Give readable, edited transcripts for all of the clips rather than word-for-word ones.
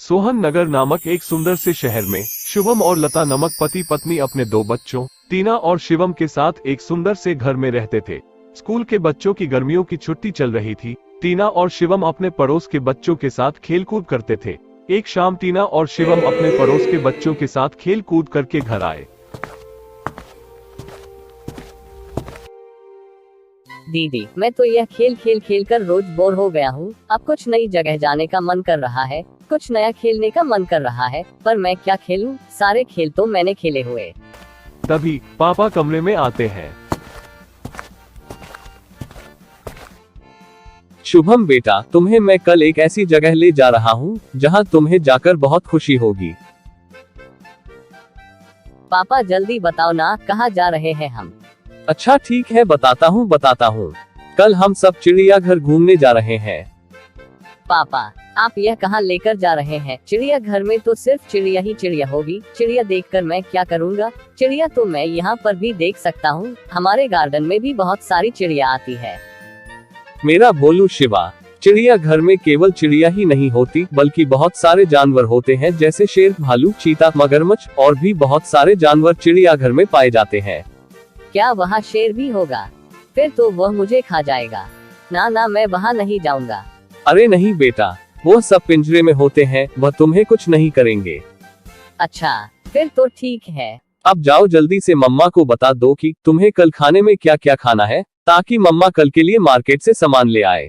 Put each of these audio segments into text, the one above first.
सोहन नगर नामक एक सुंदर से शहर में शुभम और लता नामक पति पत्नी अपने दो बच्चों टीना और शिवम के साथ एक सुंदर से घर में रहते थे। स्कूल के बच्चों की गर्मियों की छुट्टी चल रही थी। टीना और शिवम अपने पड़ोस के बच्चों के साथ खेल कूद करते थे। एक शाम टीना और शिवम अपने पड़ोस के बच्चों के साथ खेल कूद करके घर आए। दीदी, मैं तो यह खेल खेल कर रोज बोर हो गया हूँ। अब कुछ नई जगह जाने का मन कर रहा है, कुछ नया खेलने का मन कर रहा है, पर मैं क्या खेलूं? सारे खेल तो मैंने खेले हुए। तभी पापा कमरे में आते हैं। शुभम बेटा, तुम्हें मैं कल एक ऐसी जगह ले जा रहा हूँ जहाँ तुम्हें जाकर बहुत खुशी होगी। पापा जल्दी बताओ ना, कहाँ जा रहे हैं हम? अच्छा ठीक है, बताता हूँ। कल हम सब चिड़ियाघर घूमने जा रहे हैं। पापा, आप यह कहाँ लेकर जा रहे हैं? चिड़ियाघर में तो सिर्फ चिड़िया ही चिड़िया होगी। चिड़िया देखकर मैं क्या करूँगा? चिड़िया तो मैं यहाँ पर भी देख सकता हूँ। हमारे गार्डन में भी बहुत सारी चिड़िया आती है। मेरा भोलू शिवा, चिड़ियाघर में केवल चिड़िया ही नहीं होती बल्कि बहुत सारे जानवर होते हैं, जैसे शेर, भालू, चीता, मगरमच्छ और भी बहुत सारे जानवर चिड़ियाघर में पाए जाते हैं। क्या वहाँ शेर भी होगा? फिर तो वह मुझे खा जाएगा। ना, मैं वहाँ नहीं जाऊँगा। अरे नहीं बेटा, वो सब पिंजरे में होते हैं, वह तुम्हें कुछ नहीं करेंगे। अच्छा, फिर तो ठीक है। अब जाओ जल्दी से मम्मा को बता दो कि तुम्हें कल खाने में क्या क्या खाना है, ताकि मम्मा कल के लिए मार्केट से सामान ले आए।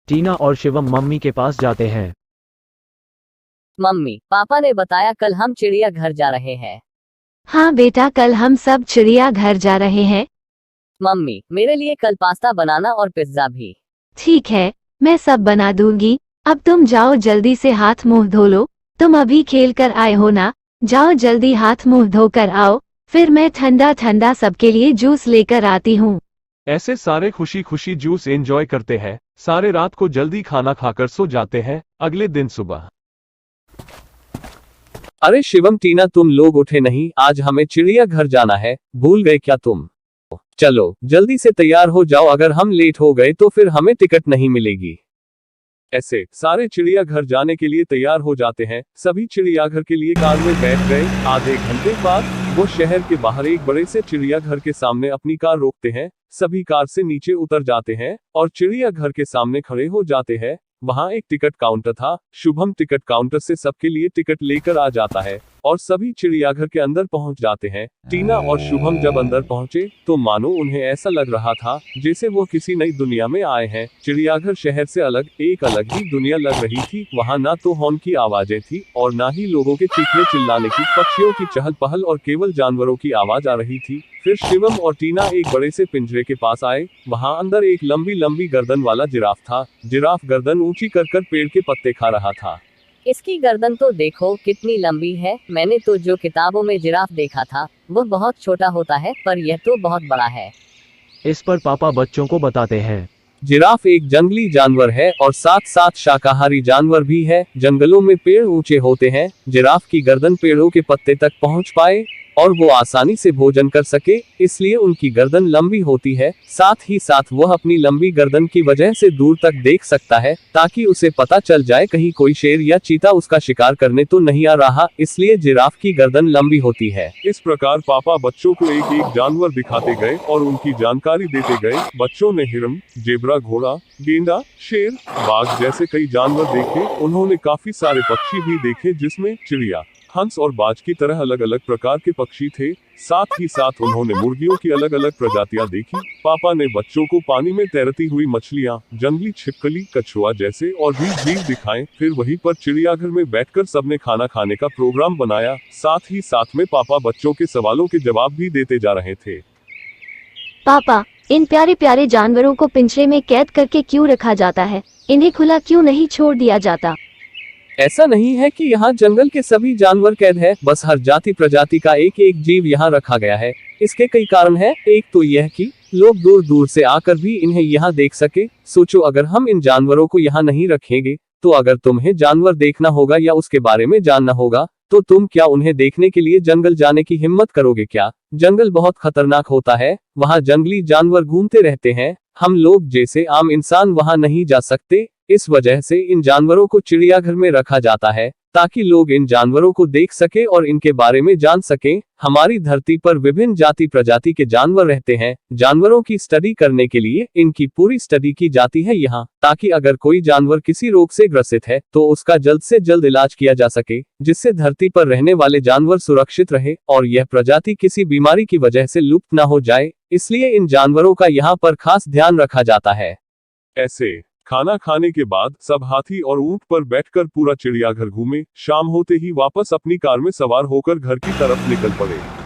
टीना और शिवम मम्मी के पास जाते हैं। मम्मी, पापा ने बताया कल हम चिड़ियाघर जा रहे हैं। हाँ बेटा, कल हम सब चिड़ियाघर जा रहे हैं। मम्मी, मेरे लिए कल पास्ता बनाना और पिज्जा भी। ठीक है, मैं सब बना दूंगी। अब तुम जाओ जल्दी से हाथ मुंह धो लो। तुम अभी खेल कर आए हो ना, जाओ जल्दी हाथ मुंह धो कर आओ, फिर मैं ठंडा ठंडा सबके लिए जूस लेकर आती हूँ। ऐसे सारे खुशी खुशी जूस एंजॉय करते हैं। सारे रात को जल्दी खाना खाकर सो जाते हैं। अगले दिन सुबह। अरे शिवम, टीना, तुम लोग उठे नहीं? आज हमें चिड़ियाघर जाना है, भूल गए क्या तुम? चलो जल्दी से तैयार हो जाओ, अगर हम लेट हो गए तो फिर हमें टिकट नहीं मिलेगी। ऐसे सारे चिड़ियाघर जाने के लिए तैयार हो जाते हैं। सभी चिड़ियाघर के लिए कार में बैठ गए। आधे घंटे बाद वो शहर के बाहर एक बड़े से चिड़ियाघर के सामने अपनी कार रोकते हैं। सभी कार से नीचे उतर जाते हैं और चिड़ियाघर के सामने खड़े हो जाते हैं। वहाँ एक टिकट काउंटर था। शुभम टिकट काउंटर से सबके लिए टिकट लेकर आ जाता है और सभी चिड़ियाघर के अंदर पहुंच जाते हैं। टीना और शुभम जब अंदर पहुंचे तो मानो उन्हें ऐसा लग रहा था जैसे वो किसी नई दुनिया में आए हैं। चिड़ियाघर शहर से अलग एक अलग ही दुनिया लग रही थी। वहाँ ना तो हॉर्न की आवाजें थी और ना ही लोगों के चीखने चिल्लाने की, पक्षियों की चहल पहल और केवल जानवरों की आवाज आ रही थी। फिर शिवम और टीना एक बड़े से पिंजरे के पास आए। वहाँ अंदर एक लंबी लंबी गर्दन वाला जिराफ था। जिराफ गर्दन ऊंची कर पेड़ के पत्ते खा रहा था। इसकी गर्दन तो देखो कितनी लंबी है। मैंने तो जो किताबों में जिराफ देखा था वो बहुत छोटा होता है, पर यह तो बहुत बड़ा है। इस पर पापा बच्चों को बताते हैं। जिराफ एक जंगली जानवर है और साथ साथ शाकाहारी जानवर भी है। जंगलों में पेड़ ऊंचे होते हैं। जिराफ की गर्दन पेड़ों के पत्ते तक पहुंच पाए और वो आसानी से भोजन कर सके, इसलिए उनकी गर्दन लंबी होती है। साथ ही साथ वह अपनी लंबी गर्दन की वजह से दूर तक देख सकता है, ताकि उसे पता चल जाए कहीं कोई शेर या चीता उसका शिकार करने तो नहीं आ रहा, इसलिए जिराफ की गर्दन लंबी होती है। इस प्रकार पापा बच्चों को एक एक जानवर दिखाते गए और उनकी जानकारी देते गए। बच्चों ने हिरन, जेब्रा, घोड़ा, गेंडा, शेर, बाघ जैसे कई जानवर देखे। उन्होंने काफी सारे पक्षी भी देखे, जिसमें चिड़िया, हंस और बाज की तरह अलग अलग प्रकार के पक्षी थे। साथ ही साथ उन्होंने मुर्गियों की अलग अलग प्रजातियां देखी। पापा ने बच्चों को पानी में तैरती हुई मछलियां, जंगली छिपकली, कछुआ जैसे और भी जीव दिखाए। फिर वहीं पर चिड़ियाघर में बैठकर सबने खाना खाने का प्रोग्राम बनाया। साथ ही साथ में पापा बच्चों के सवालों के जवाब भी देते जा रहे थे। पापा, इन प्यारे प्यारे जानवरों को पिंजरे में कैद करके क्यों रखा जाता है? इन्हें खुला क्यों नहीं छोड़ दिया जाता? ऐसा नहीं है कि यहाँ जंगल के सभी जानवर कैद है, बस हर जाति प्रजाति का एक एक जीव यहाँ रखा गया है। इसके कई कारण हैं। एक तो यह कि लोग दूर दूर से आकर भी इन्हें यहाँ देख सके। सोचो, अगर हम इन जानवरों को यहाँ नहीं रखेंगे तो अगर तुम्हें जानवर देखना होगा या उसके बारे में जानना होगा तो तुम क्या उन्हें देखने के लिए जंगल जाने की हिम्मत करोगे क्या? जंगल बहुत खतरनाक होता है, वहाँ जंगली जानवर घूमते रहते हैं। हम लोग जैसे आम इंसान वहाँ नहीं जा सकते, इस वजह से इन जानवरों को चिड़ियाघर में रखा जाता है ताकि लोग इन जानवरों को देख सके और इनके बारे में जान सकें। हमारी धरती पर विभिन्न जाति प्रजाति के जानवर रहते हैं। जानवरों की स्टडी करने के लिए इनकी पूरी स्टडी की जाती है यहाँ, ताकि अगर कोई जानवर किसी रोग से ग्रसित है तो उसका जल्द से जल्द इलाज किया जा सके, जिससे धरती पर रहने वाले जानवर सुरक्षित रहे और यह प्रजाति किसी बीमारी की वजह से लुप्त न हो जाए। इसलिए इन जानवरों का यहाँ पर खास ध्यान रखा जाता है। ऐसे खाना खाने के बाद सब हाथी और ऊंट पर बैठकर पूरा चिड़ियाघर घूमे। शाम होते ही वापस अपनी कार में सवार होकर घर की तरफ निकल पड़े।